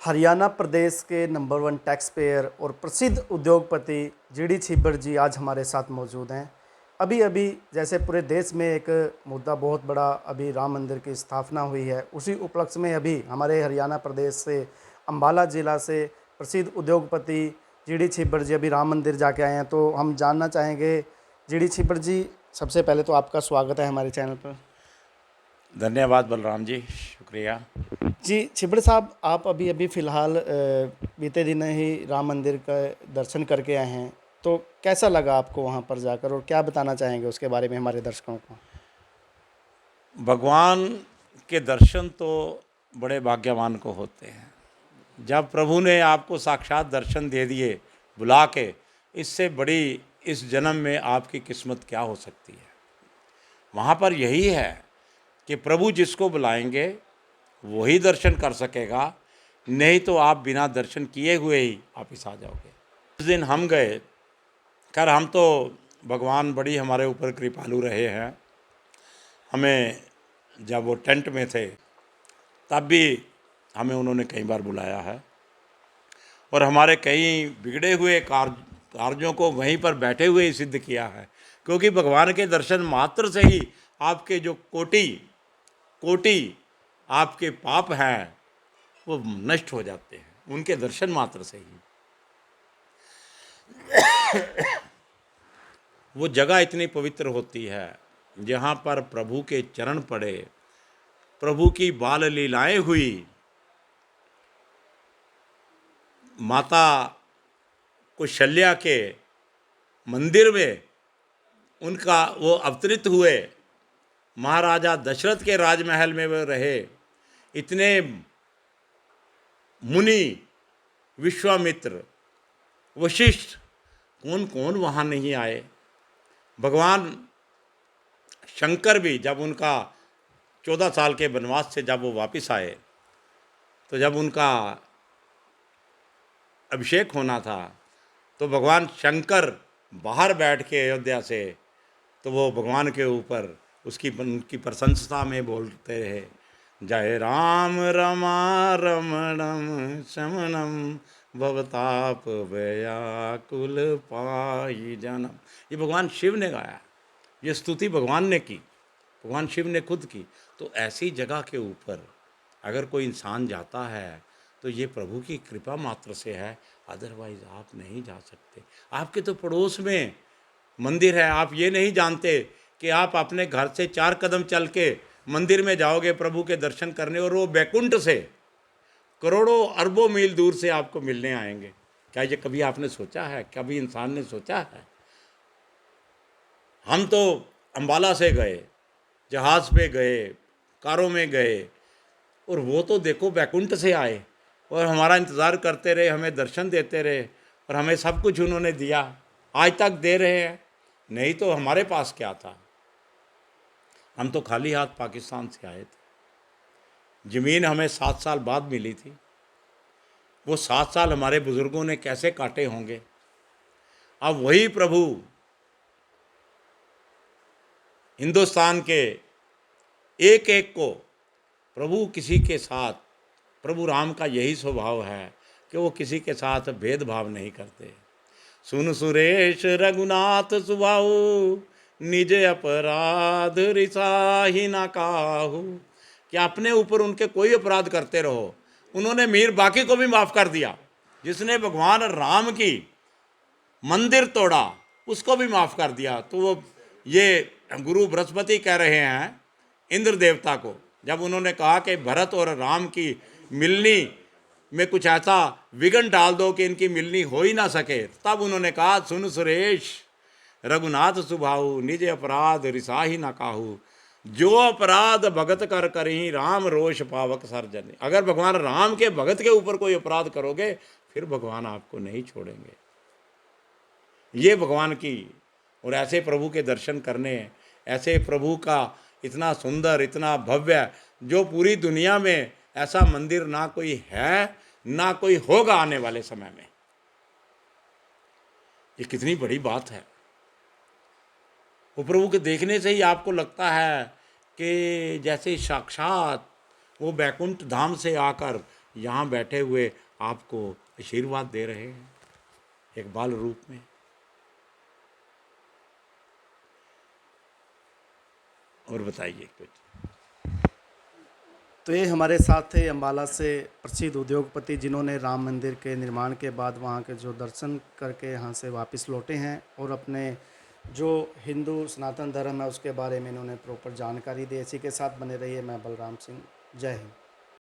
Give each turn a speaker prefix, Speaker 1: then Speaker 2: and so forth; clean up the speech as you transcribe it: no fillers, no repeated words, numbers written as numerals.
Speaker 1: हरियाणा प्रदेश के number 1 tax payer और प्रसिद्ध उद्योगपति जीडी छिब्बर जी आज हमारे साथ मौजूद हैं। अभी अभी जैसे पूरे देश में एक मुद्दा बहुत बड़ा अभी राम मंदिर की स्थापना हुई है, उसी उपलक्ष्य में अभी हमारे हरियाणा प्रदेश से अम्बाला ज़िला से प्रसिद्ध उद्योगपति जीडी छिब्बर जी अभी राम मंदिर जाके आए हैं। तो हम जानना चाहेंगे जीडी छिब्बर जी, सबसे पहले तो आपका स्वागत है हमारे चैनल पर।
Speaker 2: धन्यवाद बलराम जी, शुक्रिया।
Speaker 1: जी छिब्बर साहब, आप अभी अभी फ़िलहाल बीते दिन ही राम मंदिर का दर्शन करके आए हैं, तो कैसा लगा आपको वहाँ पर जाकर और क्या बताना चाहेंगे उसके बारे में हमारे दर्शकों को?
Speaker 2: भगवान के दर्शन तो बड़े भाग्यवान को होते हैं। जब प्रभु ने आपको साक्षात दर्शन दे दिए बुला के, इससे बड़ी इस जन्म में आपकी किस्मत क्या हो सकती है। वहाँ पर यही है कि प्रभु जिसको बुलाएंगे वही दर्शन कर सकेगा, नहीं तो आप बिना दर्शन किए हुए ही वापिस आ जाओगे। उस दिन हम गए, खैर हम तो भगवान बड़ी हमारे ऊपर कृपालु रहे हैं। हमें जब वो टेंट में थे तब भी हमें उन्होंने कई बार बुलाया है और हमारे कई बिगड़े हुए कार्यों को वहीं पर बैठे हुए ही सिद्ध किया है, क्योंकि भगवान के दर्शन मात्र से ही आपके जो कोटि कोटि आपके पाप हैं वो नष्ट हो जाते हैं, उनके दर्शन मात्र से ही। वो जगह इतनी पवित्र होती है जहाँ पर प्रभु के चरण पड़े, प्रभु की बाल लीलाएं हुई, माता कौशल्या के मंदिर में उनका वो अवतरित हुए, महाराजा दशरथ के राजमहल में वो रहे, इतने मुनि विश्वामित्र वशिष्ठ कौन कौन वहाँ नहीं आए। भगवान शंकर भी जब उनका 14 साल के वनवास से जब वो वापस आए, तो जब उनका अभिषेक होना था तो भगवान शंकर बाहर बैठ के अयोध्या से, तो वो भगवान के ऊपर उनकी प्रशंसा में बोलते रहे, जय राम रमा रमणम शमनम भवताप व्याकुल पाई जनम। ये भगवान शिव ने गाया, ये स्तुति भगवान ने की, भगवान शिव ने खुद की। तो ऐसी जगह के ऊपर अगर कोई इंसान जाता है तो ये प्रभु की कृपा मात्र से है, अदरवाइज आप नहीं जा सकते। आपके तो पड़ोस में मंदिर है, आप ये नहीं जानते कि आप अपने घर से 4 कदम चल के मंदिर में जाओगे प्रभु के दर्शन करने, और वो बैकुंठ से करोड़ों अरबों मील दूर से आपको मिलने आएंगे। क्या ये कभी आपने सोचा है, कभी इंसान ने सोचा है? हम तो अम्बाला से गए, जहाज़ पे गए, कारों में गए, और वो तो देखो बैकुंठ से आए और हमारा इंतज़ार करते रहे, हमें दर्शन देते रहे, और हमें सब कुछ उन्होंने दिया, आज तक दे रहे हैं। नहीं तो हमारे पास क्या था? हम तो खाली हाथ पाकिस्तान से आए थे। ज़मीन हमें 7 साल बाद मिली थी। वो 7 साल हमारे बुज़ुर्गों ने कैसे काटे होंगे। अब वही प्रभु हिंदुस्तान के एक एक को, प्रभु किसी के साथ, प्रभु राम का यही स्वभाव है कि वो किसी के साथ भेदभाव नहीं करते। सुन सुरेश रघुनाथ सुभाऊ, निज अपराध रिसाही ना काहू। कि अपने ऊपर उनके कोई अपराध करते रहो, उन्होंने मीर बाकी को भी माफ़ कर दिया। जिसने भगवान राम की मंदिर तोड़ा उसको भी माफ़ कर दिया। तो वो ये गुरु बृहस्पति कह रहे हैं इंद्र देवता को, जब उन्होंने कहा कि भरत और राम की मिलनी में कुछ ऐसा विघ्न डाल दो कि इनकी मिलनी हो ही ना सके, तब उन्होंने कहा, सुन सुरेश रघुनाथ सुभाऊ, निज अपराध रिसाही ना काहू। जो अपराध भगत कर करी, राम रोष पावक सर्जन। अगर भगवान राम के भगत के ऊपर कोई अपराध करोगे फिर भगवान आपको नहीं छोड़ेंगे। ये भगवान की, और ऐसे प्रभु के दर्शन करने, ऐसे प्रभु का इतना सुंदर, इतना भव्य, जो पूरी दुनिया में ऐसा मंदिर ना कोई है ना कोई होगा आने वाले समय में। ये कितनी बड़ी बात है। वो प्रभु के देखने से ही आपको लगता है कि जैसे साक्षात वो बैकुंठ धाम से आकर यहाँ बैठे हुए आपको आशीर्वाद दे रहे हैं एक बाल रूप में। और बताइए कुछ।
Speaker 1: तो ये हमारे साथ थे अम्बाला से प्रसिद्ध उद्योगपति, जिन्होंने राम मंदिर के निर्माण के बाद वहाँ के जो दर्शन करके यहाँ से वापस लौटे हैं और अपने जो हिंदू सनातन धर्म है उसके बारे में इन्होंने प्रॉपर जानकारी दी। इसी के साथ बने रहिए। मैं बलराम सिंह, जय हिंद।